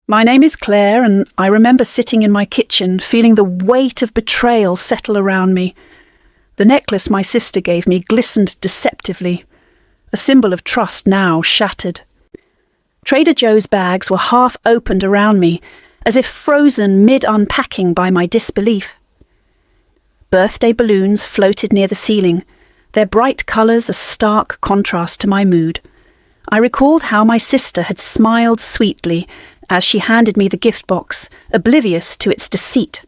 My name is Claire, and I remember sitting in my kitchen, feeling the weight of betrayal settle around me. The necklace my sister gave me glistened deceptively, a symbol of trust now shattered. Trader Joe's bags were half opened around me, as if frozen mid-unpacking by my disbelief. Birthday balloons floated near the ceiling, their bright colours a stark contrast to my mood. I recalled how my sister had smiled sweetly as she handed me the gift box, oblivious to its deceit.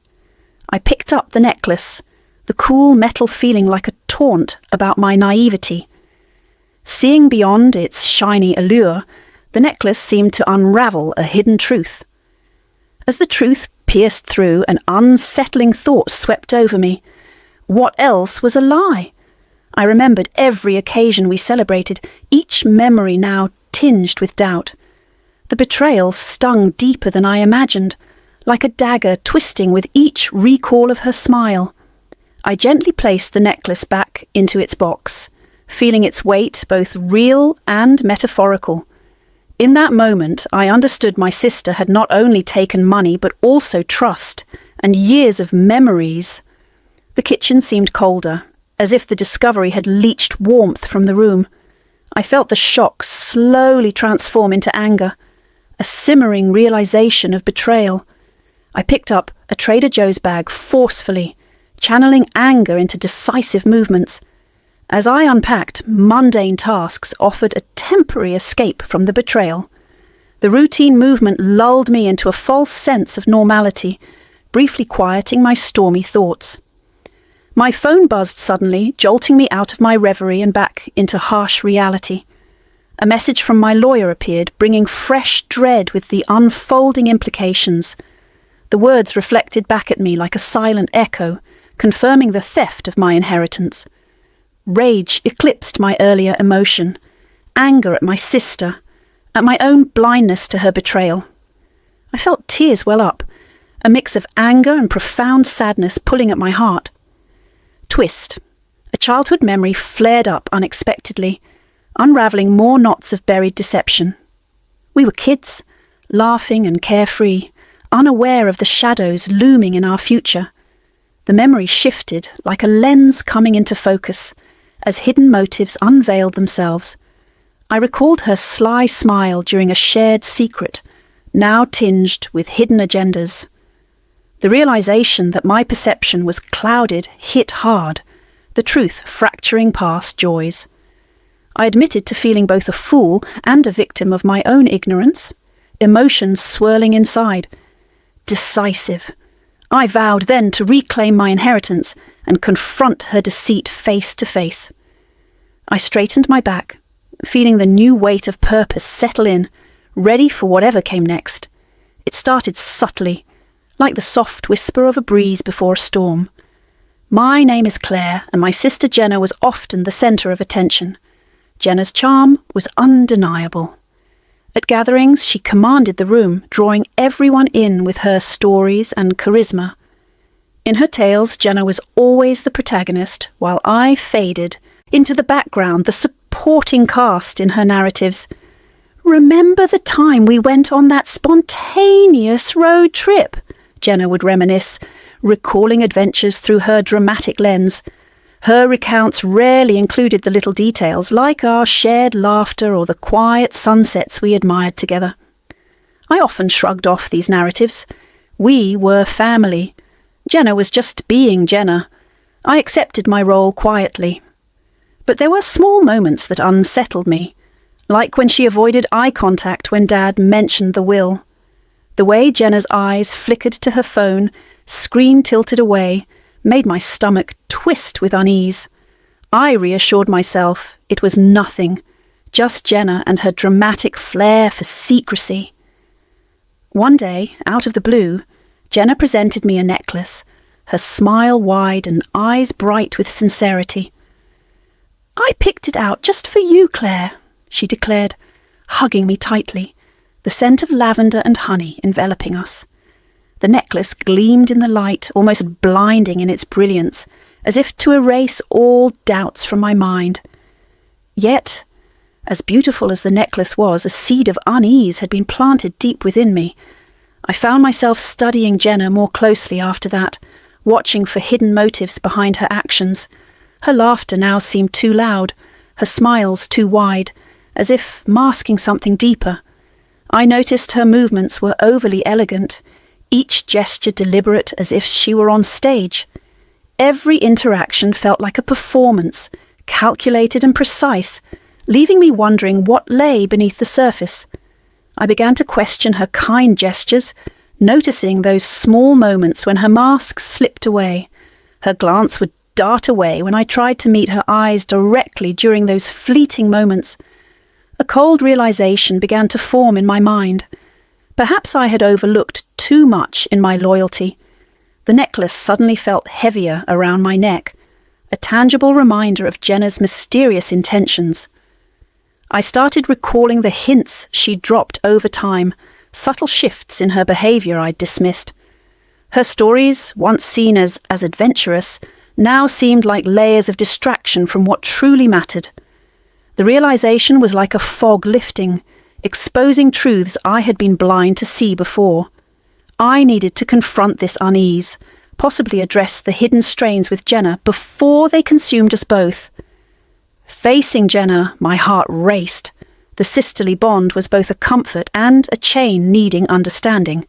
I picked up the necklace, the cool metal feeling like a taunt about my naivety. Seeing beyond its shiny allure, the necklace seemed to unravel a hidden truth. As the truth pierced through, an unsettling thought swept over me. What else was a lie? I remembered every occasion we celebrated, each memory now tinged with doubt. The betrayal stung deeper than I imagined, like a dagger twisting with each recall of her smile. I gently placed the necklace back into its box, feeling its weight both real and metaphorical. In that moment, I understood my sister had not only taken money but also trust and years of memories. The kitchen seemed colder, as if the discovery had leached warmth from the room. I felt the shock slowly transform into anger, a simmering realization of betrayal. I picked up a Trader Joe's bag forcefully, channeling anger into decisive movements. As I unpacked, mundane tasks offered a temporary escape from the betrayal. The routine movement lulled me into a false sense of normality, briefly quieting my stormy thoughts. My phone buzzed suddenly, jolting me out of my reverie and back into harsh reality. A message from my lawyer appeared, bringing fresh dread with the unfolding implications. The words reflected back at me like a silent echo, confirming the theft of my inheritance. Rage eclipsed my earlier emotion, anger at my sister, at my own blindness to her betrayal. I felt tears well up, a mix of anger and profound sadness pulling at my heart. Twist. A childhood memory flared up unexpectedly, unravelling more knots of buried deception. We were kids, laughing and carefree, unaware of the shadows looming in our future. The memory shifted like a lens coming into focus, as hidden motives unveiled themselves. I recalled her sly smile during a shared secret, now tinged with hidden agendas. The realization that my perception was clouded hit hard, the truth fracturing past joys. I admitted to feeling both a fool and a victim of my own ignorance, emotions swirling inside. Decisive. I vowed then to reclaim my inheritance and confront her deceit face to face. I straightened my back, feeling the new weight of purpose settle in, ready for whatever came next. It started subtly, like the soft whisper of a breeze before a storm. My name is Claire, and my sister Jenna was often the centre of attention. Jenna's charm was undeniable. At gatherings, she commanded the room, drawing everyone in with her stories and charisma. In her tales, Jenna was always the protagonist, while I faded into the background, the supporting cast in her narratives. "Remember the time we went on that spontaneous road trip?" Jenna would reminisce, recalling adventures through her dramatic lens. Her recounts rarely included the little details, like our shared laughter or the quiet sunsets we admired together. I often shrugged off these narratives. We were family. Jenna was just being Jenna. I accepted my role quietly. But there were small moments that unsettled me, like when she avoided eye contact when Dad mentioned the will. The way Jenna's eyes flickered to her phone, screen tilted away, made my stomach twist with unease. I reassured myself it was nothing, just Jenna and her dramatic flair for secrecy. One day, out of the blue, Jenna presented me a necklace, her smile wide and eyes bright with sincerity. "I picked it out just for you, Claire," she declared, hugging me tightly, the scent of lavender and honey enveloping us. The necklace gleamed in the light, almost blinding in its brilliance, as if to erase all doubts from my mind. Yet, as beautiful as the necklace was, a seed of unease had been planted deep within me, I found myself studying Jenna more closely after that, watching for hidden motives behind her actions. Her laughter now seemed too loud, her smiles too wide, as if masking something deeper. I noticed her movements were overly elegant, each gesture deliberate as if she were on stage. Every interaction felt like a performance, calculated and precise, leaving me wondering what lay beneath the surface. I began to question her kind gestures, noticing those small moments when her mask slipped away. Her glance would dart away when I tried to meet her eyes directly during those fleeting moments. A cold realization began to form in my mind. Perhaps I had overlooked too much in my loyalty. The necklace suddenly felt heavier around my neck, a tangible reminder of Jenna's mysterious intentions. I started recalling the hints she dropped over time, subtle shifts in her behavior I'd dismissed. Her stories, once seen as adventurous, now seemed like layers of distraction from what truly mattered. The realization was like a fog lifting, exposing truths I had been blind to see before. I needed to confront this unease, possibly address the hidden strains with Jenna before they consumed us both. Facing Jenna, my heart raced. The sisterly bond was both a comfort and a chain needing understanding.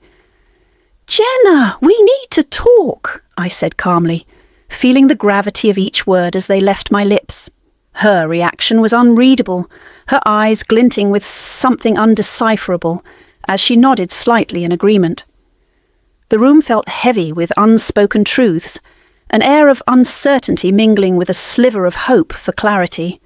"Jenna, we need to talk," I said calmly, feeling the gravity of each word as they left my lips. Her reaction was unreadable, her eyes glinting with something undecipherable, as she nodded slightly in agreement. The room felt heavy with unspoken truths, an air of uncertainty mingling with a sliver of hope for clarity.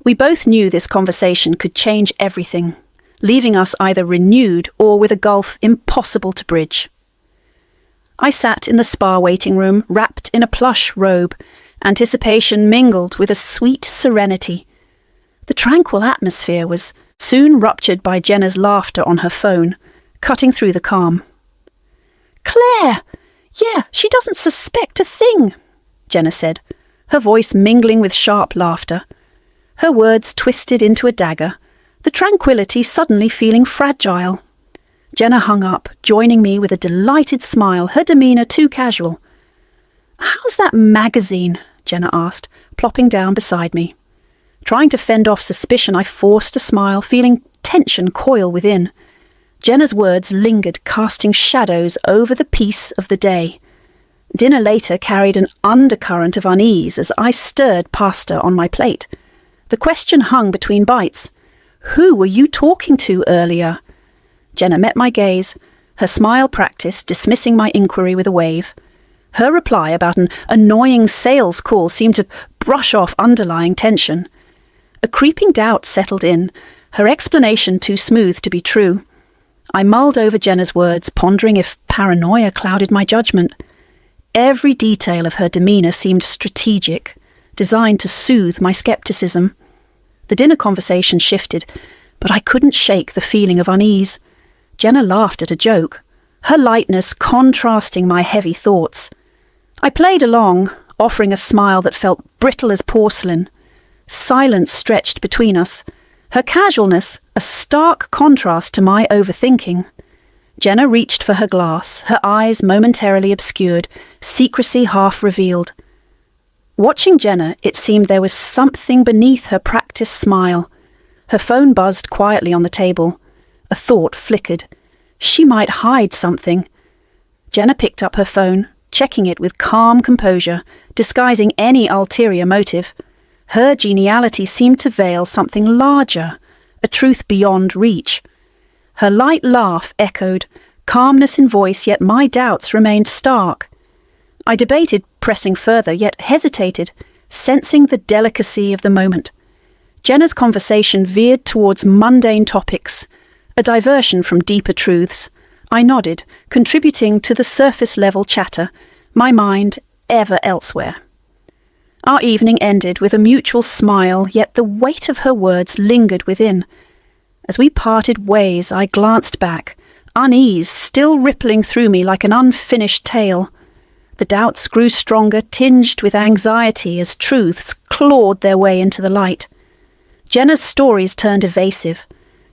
We both knew this conversation could change everything, leaving us either renewed or with a gulf impossible to bridge. I sat in the spa waiting room, wrapped in a plush robe, anticipation mingled with a sweet serenity. The tranquil atmosphere was soon ruptured by Jenna's laughter on her phone, cutting through the calm. "Claire! Yeah, she doesn't suspect a thing," Jenna said, her voice mingling with sharp laughter. Her words twisted into a dagger, the tranquility suddenly feeling fragile. Jenna hung up, joining me with a delighted smile, her demeanour too casual. "How's that magazine?" Jenna asked, plopping down beside me. Trying to fend off suspicion, I forced a smile, feeling tension coil within. Jenna's words lingered, casting shadows over the peace of the day. Dinner later carried an undercurrent of unease as I stirred pasta on my plate. The question hung between bites. "Who were you talking to earlier?" Jenna met my gaze, her smile practiced, dismissing my inquiry with a wave. Her reply about an annoying sales call seemed to brush off underlying tension. A creeping doubt settled in, her explanation too smooth to be true. I mulled over Jenna's words, pondering if paranoia clouded my judgment. Every detail of her demeanour seemed strategic, designed to soothe my scepticism. The dinner conversation shifted, but I couldn't shake the feeling of unease. Jenna laughed at a joke, her lightness contrasting my heavy thoughts. I played along, offering a smile that felt brittle as porcelain. Silence stretched between us, her casualness a stark contrast to my overthinking. Jenna reached for her glass, her eyes momentarily obscured, secrecy half revealed. Watching Jenna, it seemed there was something beneath her practiced smile. Her phone buzzed quietly on the table. A thought flickered. She might hide something. Jenna picked up her phone, checking it with calm composure, disguising any ulterior motive. Her geniality seemed to veil something larger, a truth beyond reach. Her light laugh echoed, calmness in voice, yet my doubts remained stark. I debated pressing further, yet hesitated, sensing the delicacy of the moment. Jenna's conversation veered towards mundane topics, a diversion from deeper truths. I nodded, contributing to the surface-level chatter, my mind ever elsewhere. Our evening ended with a mutual smile, yet the weight of her words lingered within. As we parted ways, I glanced back, unease still rippling through me like an unfinished tale. The doubts grew stronger, tinged with anxiety as truths clawed their way into the light. Jenna's stories turned evasive.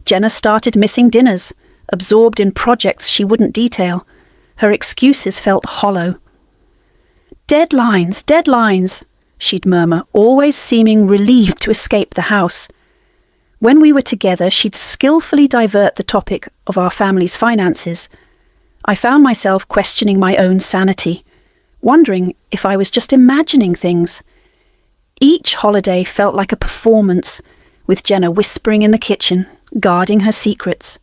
Jenna started missing dinners, absorbed in projects she wouldn't detail. Her excuses felt hollow. "Deadlines, deadlines," she'd murmur, always seeming relieved to escape the house. When we were together, she'd skillfully divert the topic of our family's finances. I found myself questioning my own sanity, wondering if I was just imagining things. Each holiday felt like a performance, with Jenna whispering in the kitchen, guarding her secrets.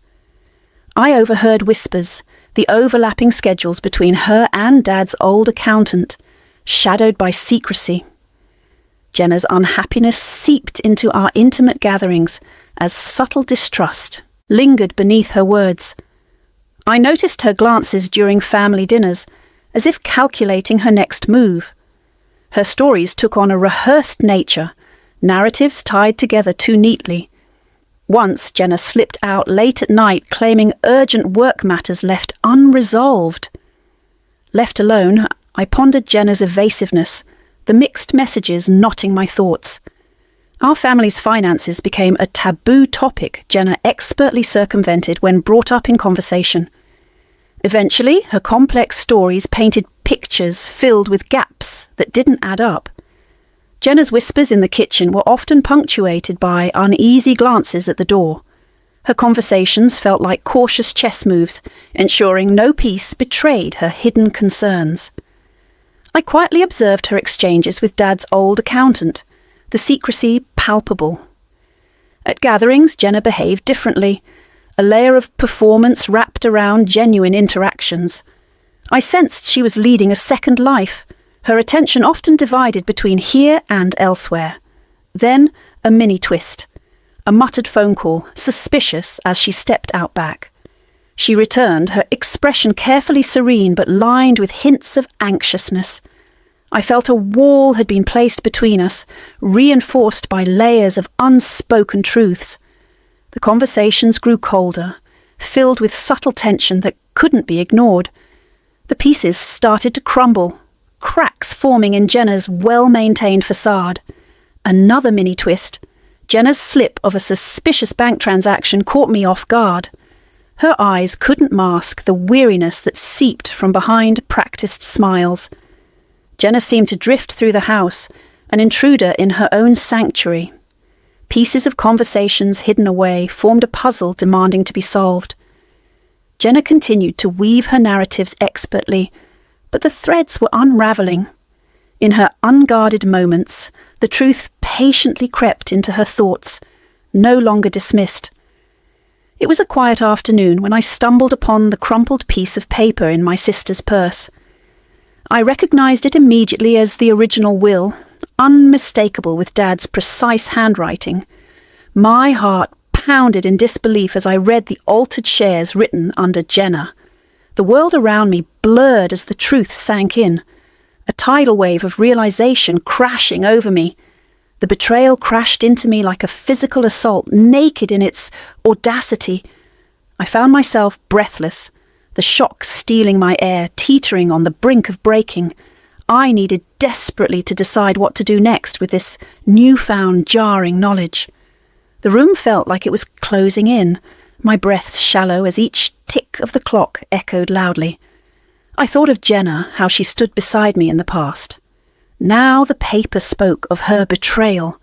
I overheard whispers, the overlapping schedules between her and Dad's old accountant, shadowed by secrecy. Jenna's unhappiness seeped into our intimate gatherings as subtle distrust lingered beneath her words. I noticed her glances during family dinners, as if calculating her next move. Her stories took on a rehearsed nature, narratives tied together too neatly. Once Jenna slipped out late at night claiming urgent work matters left unresolved. Left alone, I pondered Jenna's evasiveness, the mixed messages knotting my thoughts. Our family's finances became a taboo topic Jenna expertly circumvented when brought up in conversation. Eventually, her complex stories painted pictures filled with gaps that didn't add up. Jenna's whispers in the kitchen were often punctuated by uneasy glances at the door. Her conversations felt like cautious chess moves, ensuring no piece betrayed her hidden concerns. I quietly observed her exchanges with Dad's old accountant, the secrecy palpable. At gatherings, Jenna behaved differently, a layer of performance wrapped around genuine interactions. I sensed she was leading a second life, her attention often divided between here and elsewhere. Then, a mini twist. A muttered phone call, suspicious as she stepped out back. She returned, her expression carefully serene but lined with hints of anxiousness. I felt a wall had been placed between us, reinforced by layers of unspoken truths. The conversations grew colder, filled with subtle tension that couldn't be ignored. The pieces started to crumble, cracks forming in Jenna's well-maintained facade. Another mini twist. Jenna's slip of a suspicious bank transaction caught me off guard. Her eyes couldn't mask the weariness that seeped from behind practiced smiles. Jenna seemed to drift through the house, an intruder in her own sanctuary. Pieces of conversations hidden away formed a puzzle demanding to be solved. Jenna continued to weave her narratives expertly, but the threads were unravelling. In her unguarded moments, the truth patiently crept into her thoughts, no longer dismissed. It was a quiet afternoon when I stumbled upon the crumpled piece of paper in my sister's purse. I recognised it immediately as the original will, unmistakable with Dad's precise handwriting. My heart pounded in disbelief as I read the altered shares written under Jenna. The world around me blurred as the truth sank in, a tidal wave of realisation crashing over me. The betrayal crashed into me like a physical assault, naked in its audacity. I found myself breathless, the shock stealing my air, teetering on the brink of breaking. I needed desperately to decide what to do next with this newfound jarring knowledge. The room felt like it was closing in, my breaths shallow as each tick of the clock echoed loudly. I thought of Jenna, how she stood beside me in the past. Now the paper spoke of her betrayal.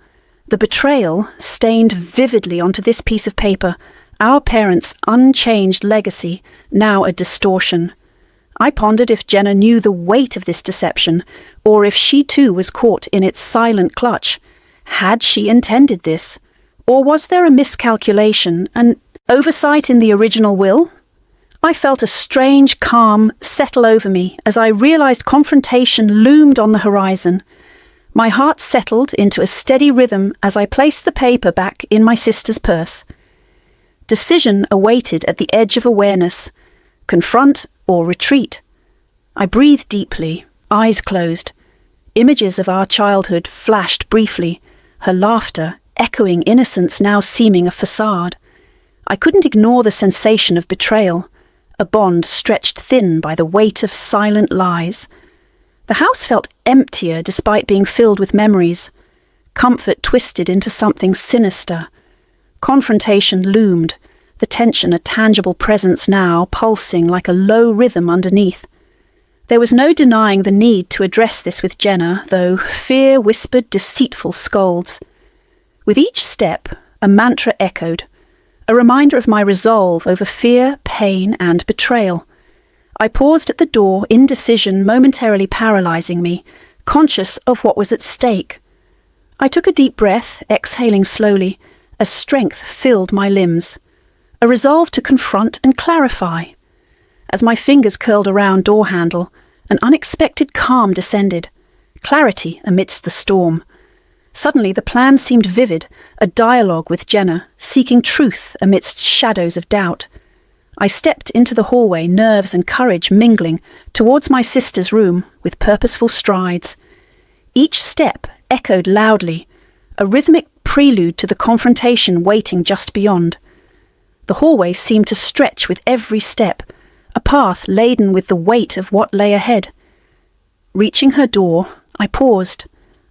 The betrayal stained vividly onto this piece of paper, our parents' unchanged legacy, now a distortion. I pondered if Jenna knew the weight of this deception, or if she too was caught in its silent clutch. Had she intended this? Or was there a miscalculation, an oversight in the original will? I felt a strange calm settle over me as I realised confrontation loomed on the horizon. My heart settled into a steady rhythm as I placed the paper back in my sister's purse. Decision awaited at the edge of awareness. Confront or retreat. I breathed deeply, eyes closed. Images of our childhood flashed briefly, her laughter echoing innocence now seeming a facade. I couldn't ignore the sensation of betrayal, a bond stretched thin by the weight of silent lies. The house felt emptier despite being filled with memories. Comfort twisted into something sinister. Confrontation loomed, the tension a tangible presence now, pulsing like a low rhythm underneath. There was no denying the need to address this with Jenna, though fear whispered deceitful scolds. With each step, a mantra echoed, a reminder of my resolve over fear, pain, and betrayal. I paused at the door, indecision momentarily paralysing me, conscious of what was at stake. I took a deep breath, exhaling slowly, as strength filled my limbs. A resolve to confront and clarify. As my fingers curled around door handle, an unexpected calm descended, clarity amidst the storm. Suddenly the plan seemed vivid, a dialogue with Jenna, seeking truth amidst shadows of doubt. I stepped into the hallway, nerves and courage mingling, towards my sister's room with purposeful strides. Each step echoed loudly, a rhythmic prelude to the confrontation waiting just beyond. The hallway seemed to stretch with every step, a path laden with the weight of what lay ahead. Reaching her door, I paused.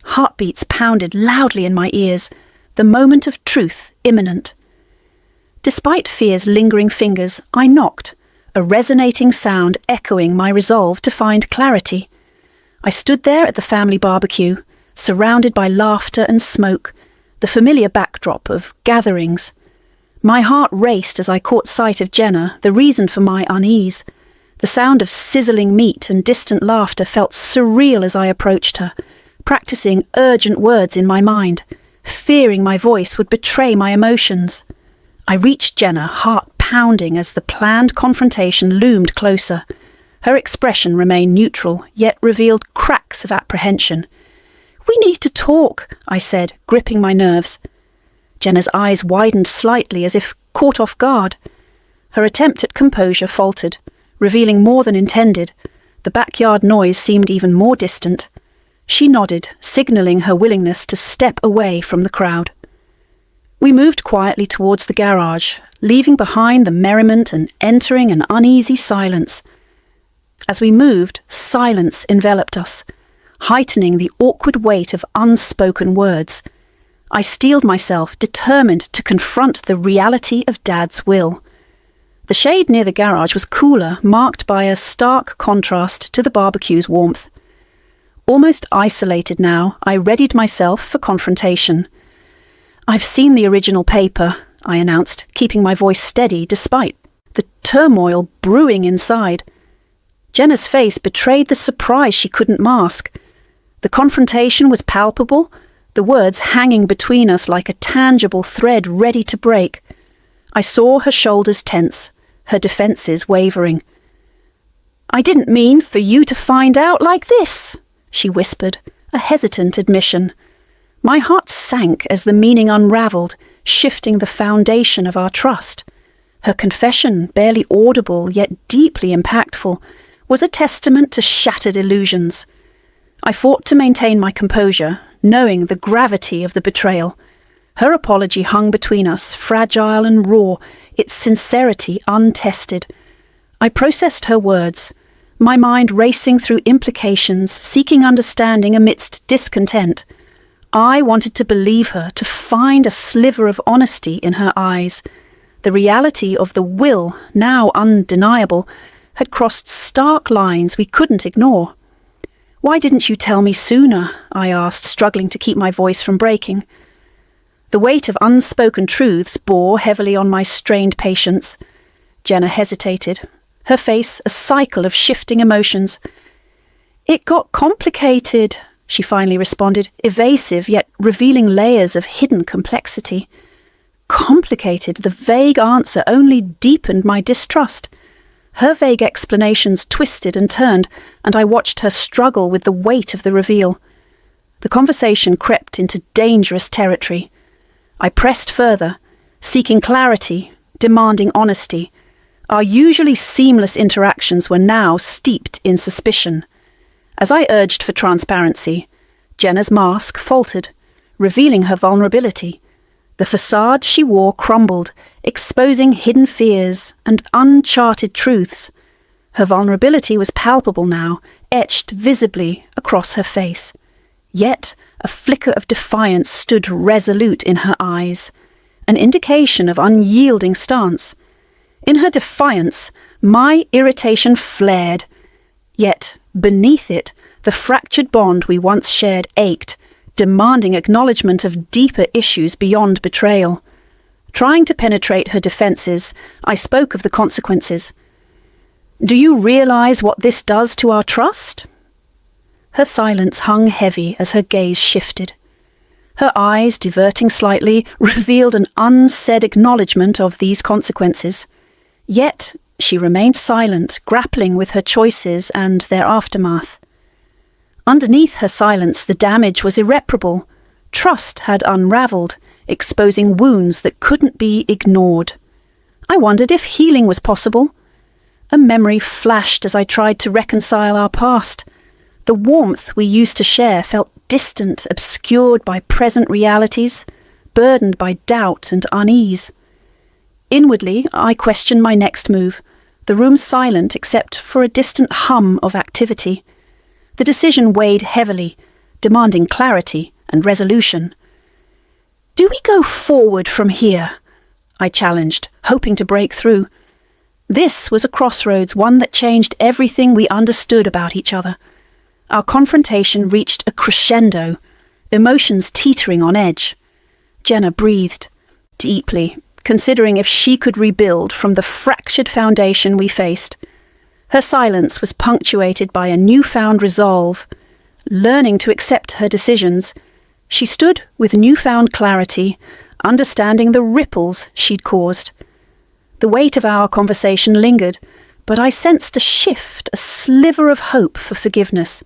Heartbeats pounded loudly in my ears, the moment of truth imminent. Despite fear's lingering fingers, I knocked, a resonating sound echoing my resolve to find clarity. I stood there at the family barbecue, surrounded by laughter and smoke, the familiar backdrop of gatherings. My heart raced as I caught sight of Jenna, the reason for my unease. The sound of sizzling meat and distant laughter felt surreal as I approached her, practicing urgent words in my mind, fearing my voice would betray my emotions. I reached Jenna, heart pounding as the planned confrontation loomed closer. Her expression remained neutral, yet revealed cracks of apprehension. "We need to talk," I said, gripping my nerves. Jenna's eyes widened slightly as if caught off guard. Her attempt at composure faltered, revealing more than intended. The backyard noise seemed even more distant. She nodded, signalling her willingness to step away from the crowd. We moved quietly towards the garage, leaving behind the merriment and entering an uneasy silence. As we moved, silence enveloped us, heightening the awkward weight of unspoken words. I steeled myself, determined to confront the reality of Dad's will. The shade near the garage was cooler, marked by a stark contrast to the barbecue's warmth. Almost isolated now, I readied myself for confrontation. "I've seen the original paper," I announced, keeping my voice steady despite the turmoil brewing inside. Jenna's face betrayed the surprise she couldn't mask. The confrontation was palpable, the words hanging between us like a tangible thread ready to break. I saw her shoulders tense, her defences wavering. "I didn't mean for you to find out like this," she whispered, a hesitant admission. My heart sank as the meaning unravelled, shifting the foundation of our trust. Her confession, barely audible yet deeply impactful, was a testament to shattered illusions. I fought to maintain my composure, knowing the gravity of the betrayal. Her apology hung between us, fragile and raw, its sincerity untested. I processed her words, my mind racing through implications, seeking understanding amidst discontent. I wanted to believe her, to find a sliver of honesty in her eyes. The reality of the will, now undeniable, had crossed stark lines we couldn't ignore. "Why didn't you tell me sooner?" I asked, struggling to keep my voice from breaking. The weight of unspoken truths bore heavily on my strained patience. Jenna hesitated, her face a cycle of shifting emotions. "It got complicated," she finally responded, evasive yet revealing layers of hidden complexity. Complicated, the vague answer only deepened my distrust. Her vague explanations twisted and turned, and I watched her struggle with the weight of the reveal. The conversation crept into dangerous territory. I pressed further, seeking clarity, demanding honesty. Our usually seamless interactions were now steeped in suspicion. As I urged for transparency, Jenna's mask faltered, revealing her vulnerability. The facade she wore crumbled, exposing hidden fears and uncharted truths. Her vulnerability was palpable now, etched visibly across her face. Yet a flicker of defiance stood resolute in her eyes. an indication of unyielding stance. In her defiance, my irritation flared. Yet, beneath it, the fractured bond we once shared ached, demanding acknowledgement of deeper issues beyond betrayal. Trying to penetrate her defences, I spoke of the consequences. "Do you realise what this does to our trust?" Her silence hung heavy as her gaze shifted. Her eyes, diverting slightly, revealed an unsaid acknowledgement of these consequences. Yet she remained silent, grappling with her choices and their aftermath. Underneath her silence, the damage was irreparable. Trust had unravelled, exposing wounds that couldn't be ignored. I wondered if healing was possible. A memory flashed as I tried to reconcile our past. The warmth we used to share felt distant, obscured by present realities, burdened by doubt and unease. Inwardly, I questioned my next move, the room silent except for a distant hum of activity. The decision weighed heavily, demanding clarity and resolution. "Do we go forward from here?" I challenged, hoping to break through. This was a crossroads, one that changed everything we understood about each other. Our confrontation reached a crescendo, emotions teetering on edge. Jenna breathed deeply, considering if she could rebuild from the fractured foundation we faced. Her silence was punctuated by a newfound resolve. Learning to accept her decisions, she stood with newfound clarity, understanding the ripples she'd caused. The weight of our conversation lingered, but I sensed a shift, a sliver of hope for forgiveness.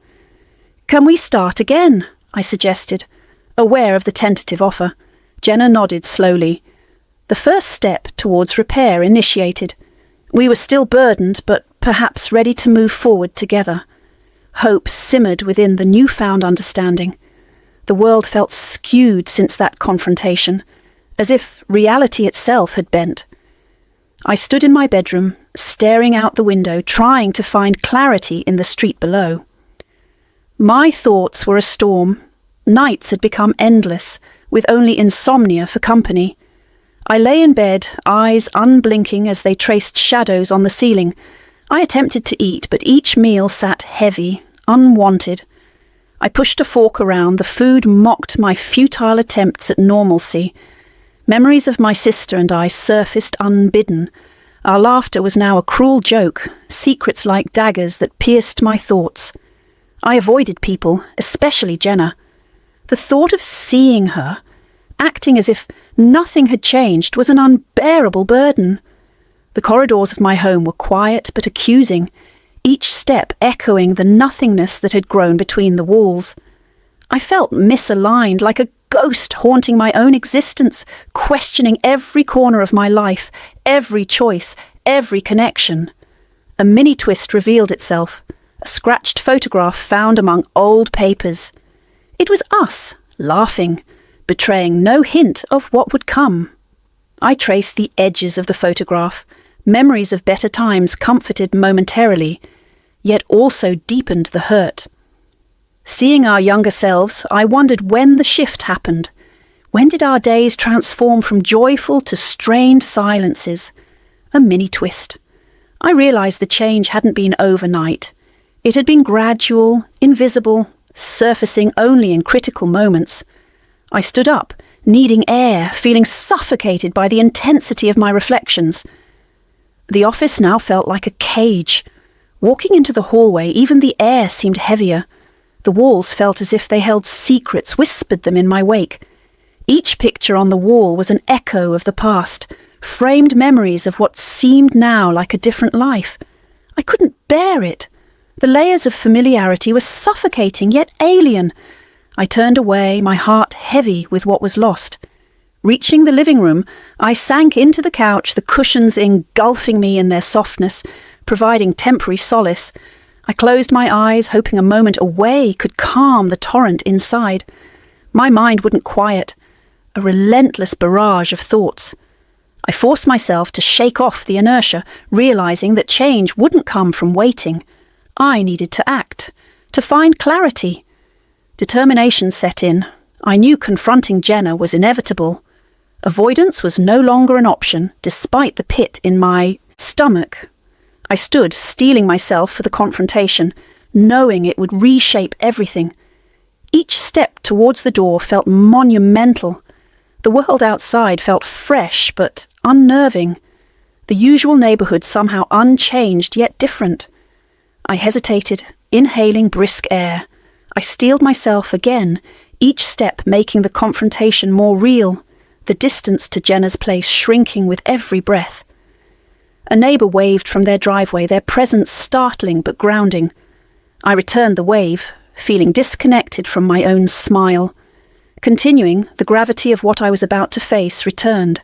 "Can we start again?" I suggested, aware of the tentative offer. Jenna nodded slowly. The first step towards repair initiated. We were still burdened, but perhaps ready to move forward together. Hope simmered within the newfound understanding. The world felt skewed since that confrontation, as if reality itself had bent. I stood in my bedroom, staring out the window, trying to find clarity in the street below. My thoughts were a storm. Nights had become endless, with only insomnia for company. I lay in bed, eyes unblinking as they traced shadows on the ceiling. I attempted to eat, but each meal sat heavy, unwanted. I pushed a fork around. The food mocked my futile attempts at normalcy. Memories of my sister and I surfaced unbidden. Our laughter was now a cruel joke, secrets like daggers that pierced my thoughts. I avoided people, especially Jenna. The thought of seeing her, acting as if nothing had changed, was an unbearable burden. The corridors of my home were quiet but accusing, each step echoing the nothingness that had grown between the walls. I felt misaligned, like a ghost haunting my own existence, questioning every corner of my life, every choice, every connection. A mini-twist revealed itself, a scratched photograph found among old papers. It was us, laughing, betraying no hint of what would come. I traced the edges of the photograph, memories of better times comforted momentarily, yet also deepened the hurt. Seeing our younger selves, I wondered when the shift happened. When did our days transform from joyful to strained silences? A mini-twist. I realised the change hadn't been overnight. It had been gradual, invisible, surfacing only in critical moments. I stood up, needing air, feeling suffocated by the intensity of my reflections. The office now felt like a cage. Walking into the hallway, even the air seemed heavier. The walls felt as if they held secrets, whispered them in my wake. Each picture on the wall was an echo of the past, framed memories of what seemed now like a different life. I couldn't bear it. The layers of familiarity were suffocating, yet alien. I turned away, my heart heavy with what was lost. Reaching the living room, I sank into the couch, the cushions engulfing me in their softness, providing temporary solace. I closed my eyes, hoping a moment away could calm the torrent inside. My mind wouldn't quiet, a relentless barrage of thoughts. I forced myself to shake off the inertia, realizing that change wouldn't come from waiting. I needed to act, to find clarity. Determination set in. I knew confronting Jenna was inevitable. Avoidance was no longer an option, despite the pit in my stomach. I stood, steeling myself for the confrontation, knowing it would reshape everything. Each step towards the door felt monumental. The world outside felt fresh but unnerving. The usual neighbourhood somehow unchanged yet different. I hesitated, inhaling brisk air. I steeled myself again, each step making the confrontation more real, the distance to Jenna's place shrinking with every breath. A neighbour waved from their driveway, their presence startling but grounding. I returned the wave, feeling disconnected from my own smile. Continuing, the gravity of what I was about to face returned.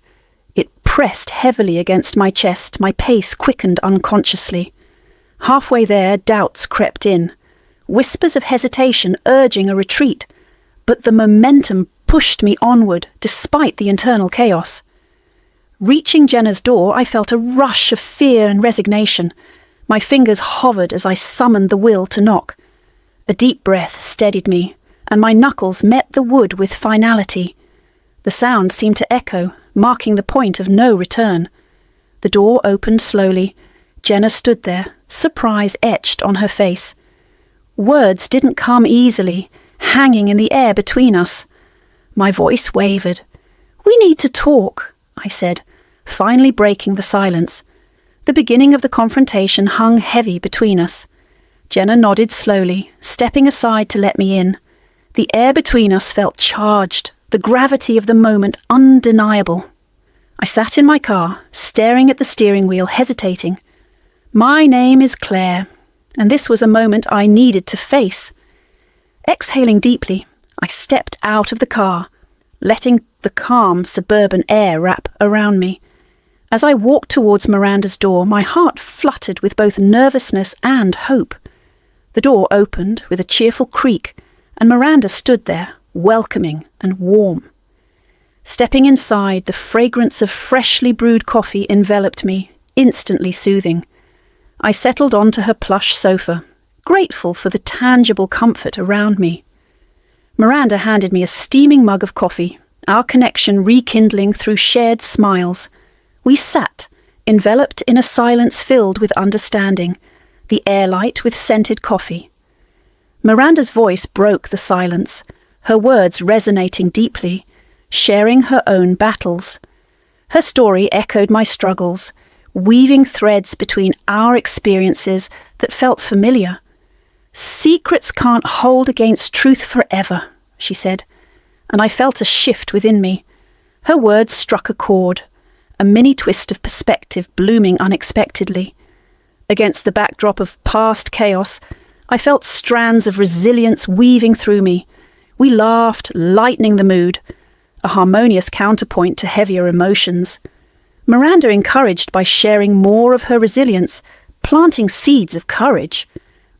It pressed heavily against my chest, my pace quickened unconsciously. Halfway there, doubts crept in. Whispers of hesitation urging a retreat, but the momentum pushed me onward despite the internal chaos. Reaching Jenna's door, I felt a rush of fear and resignation. My fingers hovered as I summoned the will to knock. A deep breath steadied me, and my knuckles met the wood with finality. The sound seemed to echo, marking the point of no return. The door opened slowly. Jenna stood there, surprise etched on her face. Words didn't come easily, hanging in the air between us. My voice wavered. "We need to talk," I said, finally breaking the silence. The beginning of the confrontation hung heavy between us. Jenna nodded slowly, stepping aside to let me in. The air between us felt charged, the gravity of the moment undeniable. I sat in my car, staring at the steering wheel, hesitating. My name is Claire, and this was a moment I needed to face. Exhaling deeply, I stepped out of the car, letting the calm suburban air wrap around me. As I walked towards Miranda's door, my heart fluttered with both nervousness and hope. The door opened with a cheerful creak, and Miranda stood there, welcoming and warm. Stepping inside, the fragrance of freshly brewed coffee enveloped me, instantly soothing. I settled onto her plush sofa, grateful for the tangible comfort around me. Miranda handed me a steaming mug of coffee, our connection rekindling through shared smiles. We sat, enveloped in a silence filled with understanding, the air light with scented coffee. Miranda's voice broke the silence, her words resonating deeply, sharing her own battles. Her story echoed my struggles, weaving threads between our experiences that felt familiar. "Secrets can't hold against truth forever," she said, and I felt a shift within me. Her words struck a chord, a mini twist of perspective blooming unexpectedly. Against the backdrop of past chaos, I felt strands of resilience weaving through me. We laughed, lightening the mood, a harmonious counterpoint to heavier emotions. Miranda encouraged by sharing more of her resilience, planting seeds of courage.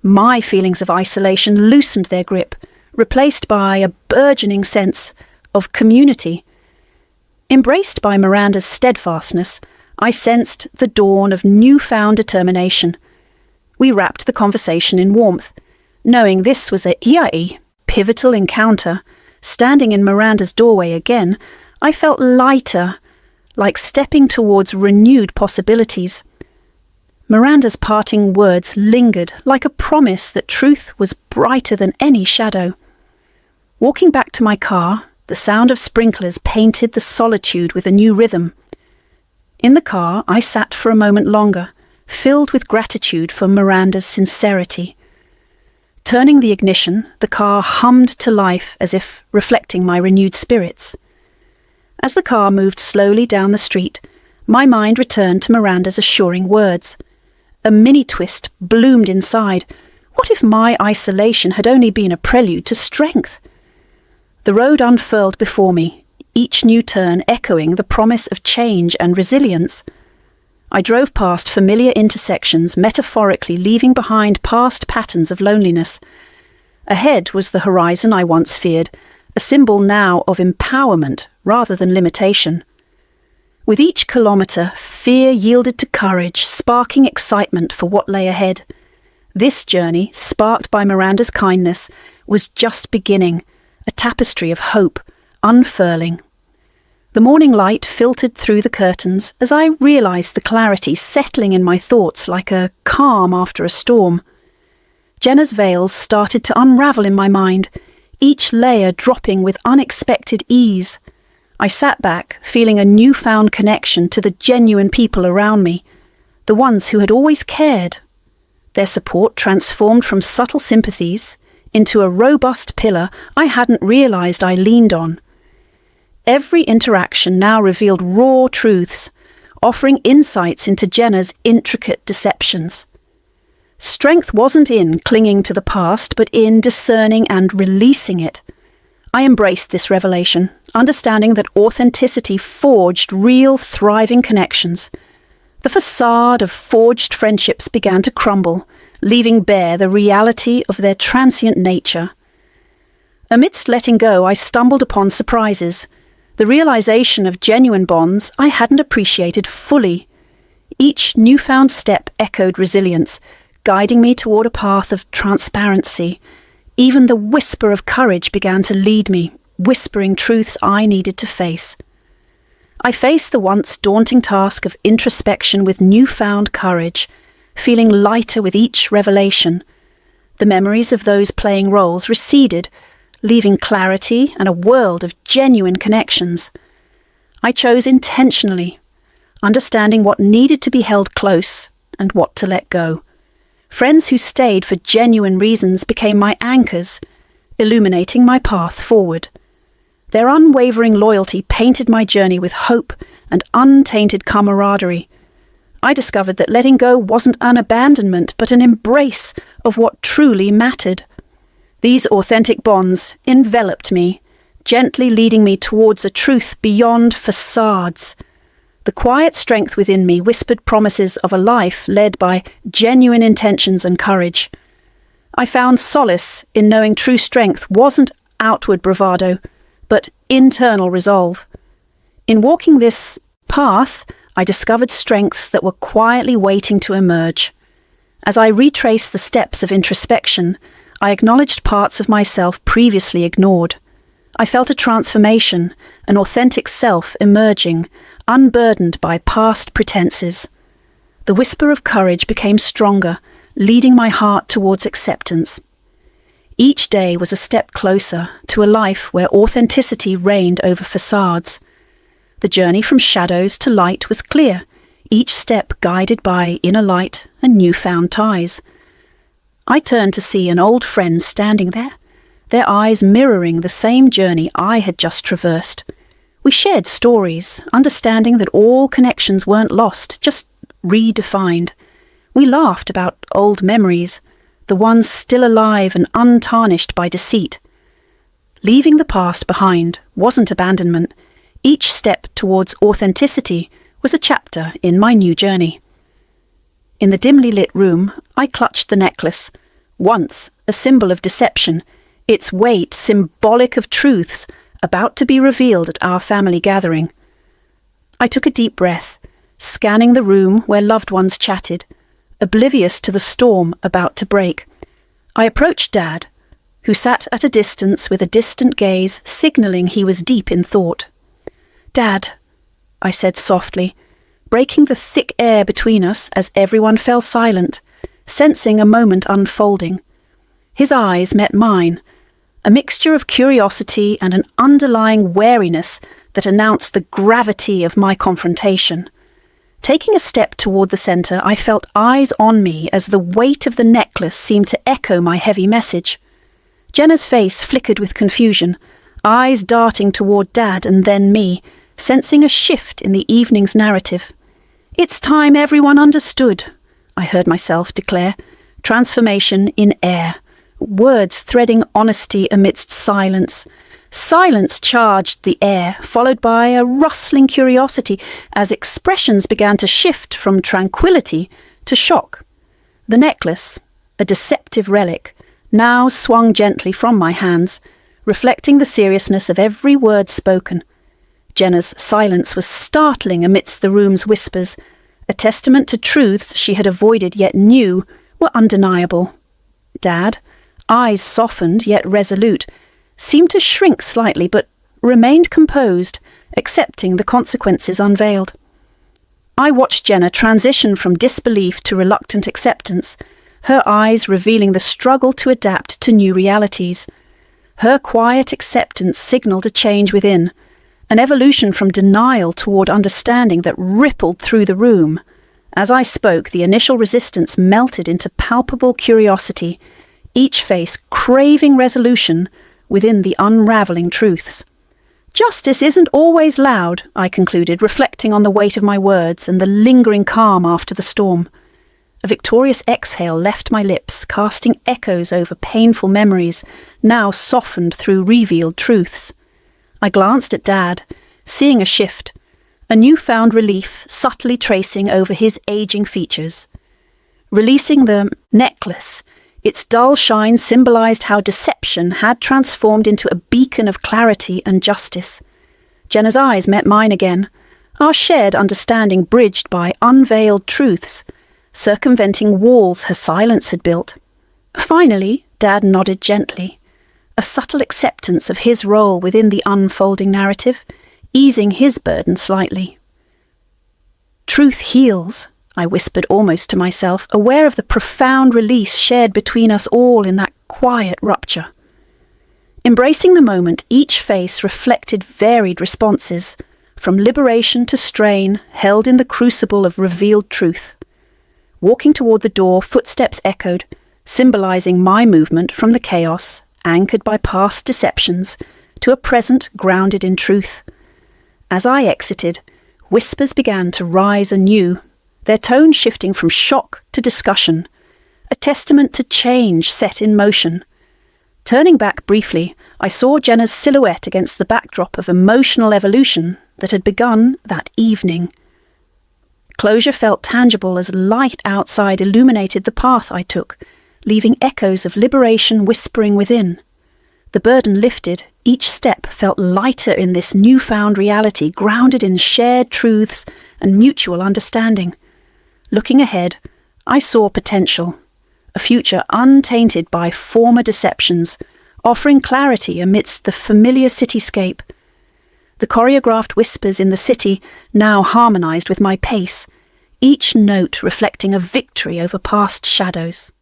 My feelings of isolation loosened their grip, replaced by a burgeoning sense of community. Embraced by Miranda's steadfastness, I sensed the dawn of newfound determination. We wrapped the conversation in warmth, knowing this was a pivotal encounter. Standing in Miranda's doorway again, I felt lighter, like stepping towards renewed possibilities. Miranda's parting words lingered like a promise that truth was brighter than any shadow. Walking back to my car, the sound of sprinklers painted the solitude with a new rhythm. In the car, I sat for a moment longer, filled with gratitude for Miranda's sincerity. Turning the ignition, the car hummed to life as if reflecting my renewed spirits. As the car moved slowly down the street, my mind returned to Miranda's assuring words. A mini twist bloomed inside. What if my isolation had only been a prelude to strength? The road unfurled before me, each new turn echoing the promise of change and resilience. I drove past familiar intersections, metaphorically leaving behind past patterns of loneliness. Ahead was the horizon I once feared, a symbol now of empowerment rather than limitation. With each kilometre, fear yielded to courage, sparking excitement for what lay ahead. This journey, sparked by Miranda's kindness, was just beginning, a tapestry of hope, unfurling. The morning light filtered through the curtains as I realised the clarity settling in my thoughts like a calm after a storm. Jenna's veils started to unravel in my mind, each layer dropping with unexpected ease. I sat back, feeling a newfound connection to the genuine people around me, the ones who had always cared. Their support transformed from subtle sympathies into a robust pillar I hadn't realised I leaned on. Every interaction now revealed raw truths, offering insights into Jenna's intricate deceptions. Strength wasn't in clinging to the past, but in discerning and releasing it. I embraced this revelation, understanding that authenticity forged real, thriving connections. The facade of forged friendships began to crumble, leaving bare the reality of their transient nature. Amidst letting go, I stumbled upon surprises, the realization of genuine bonds I hadn't appreciated fully. Each newfound step echoed resilience, guiding me toward a path of transparency. Even the whisper of courage began to lead me, whispering truths I needed to face. I faced the once daunting task of introspection with newfound courage, feeling lighter with each revelation. The memories of those playing roles receded, leaving clarity and a world of genuine connections. I chose intentionally, understanding what needed to be held close and what to let go. Friends who stayed for genuine reasons became my anchors, illuminating my path forward. Their unwavering loyalty painted my journey with hope and untainted camaraderie. I discovered that letting go wasn't an abandonment, but an embrace of what truly mattered. These authentic bonds enveloped me, gently leading me towards a truth beyond facades. The quiet strength within me whispered promises of a life led by genuine intentions and courage. I found solace in knowing true strength wasn't outward bravado, but internal resolve. In walking this path, I discovered strengths that were quietly waiting to emerge. As I retraced the steps of introspection, I acknowledged parts of myself previously ignored. I felt a transformation, an authentic self emerging, unburdened by past pretenses. The whisper of courage became stronger, leading my heart towards acceptance. Each day was a step closer to a life where authenticity reigned over facades. The journey from shadows to light was clear, each step guided by inner light and newfound ties. I turned to see an old friend standing there, their eyes mirroring the same journey I had just traversed. We shared stories, understanding that all connections weren't lost, just redefined. We laughed about old memories, the ones still alive and untarnished by deceit. Leaving the past behind wasn't abandonment. Each step towards authenticity was a chapter in my new journey. In the dimly lit room, I clutched the necklace, once a symbol of deception, its weight symbolic of truths about to be revealed at our family gathering. I took a deep breath, scanning the room where loved ones chatted, oblivious to the storm about to break. I approached Dad, who sat at a distance with a distant gaze signalling he was deep in thought. "Dad," I said softly, breaking the thick air between us as everyone fell silent, sensing a moment unfolding. His eyes met mine, a mixture of curiosity and an underlying wariness that announced the gravity of my confrontation. Taking a step toward the centre, I felt eyes on me as the weight of the necklace seemed to echo my heavy message. Jenna's face flickered with confusion, eyes darting toward Dad and then me, sensing a shift in the evening's narrative. "It's time everyone understood," I heard myself declare, transformation in air, words threading honesty amidst silence. Silence charged the air, followed by a rustling curiosity as expressions began to shift from tranquility to shock. The necklace, a deceptive relic, now swung gently from my hands, reflecting the seriousness of every word spoken. Jenna's silence was startling amidst the room's whispers, a testament to truths she had avoided yet knew were undeniable. Dad, eyes softened yet resolute, seemed to shrink slightly but remained composed, accepting the consequences unveiled. I watched Jenna transition from disbelief to reluctant acceptance, her eyes revealing the struggle to adapt to new realities. Her quiet acceptance signaled a change within, an evolution from denial toward understanding that rippled through the room. As I spoke, the initial resistance melted into palpable curiosity, each face craving resolution within the unravelling truths. Justice isn't always loud, I concluded, reflecting on the weight of my words and the lingering calm after the storm. A victorious exhale left my lips, casting echoes over painful memories, now softened through revealed truths. I glanced at Dad, seeing a shift, a newfound relief subtly tracing over his aging features. Releasing the necklace, its dull shine symbolized how deception had transformed into a beacon of clarity and justice. Jenna's eyes met mine again, our shared understanding bridged by unveiled truths, circumventing walls her silence had built. Finally, Dad nodded gently, a subtle acceptance of his role within the unfolding narrative, easing his burden slightly. Truth heals, I whispered almost to myself, aware of the profound release shared between us all in that quiet rupture. Embracing the moment, each face reflected varied responses, from liberation to strain, held in the crucible of revealed truth. Walking toward the door, footsteps echoed, symbolizing my movement from the chaos, anchored by past deceptions, to a present grounded in truth. As I exited, whispers began to rise anew, their tone shifting from shock to discussion, a testament to change set in motion. Turning back briefly, I saw Jenna's silhouette against the backdrop of emotional evolution that had begun that evening. Closure felt tangible as light outside illuminated the path I took, leaving echoes of liberation whispering within. The burden lifted, each step felt lighter in this newfound reality, grounded in shared truths and mutual understanding. Looking ahead, I saw potential, a future untainted by former deceptions, offering clarity amidst the familiar cityscape. The choreographed whispers in the city now harmonized with my pace, each note reflecting a victory over past shadows.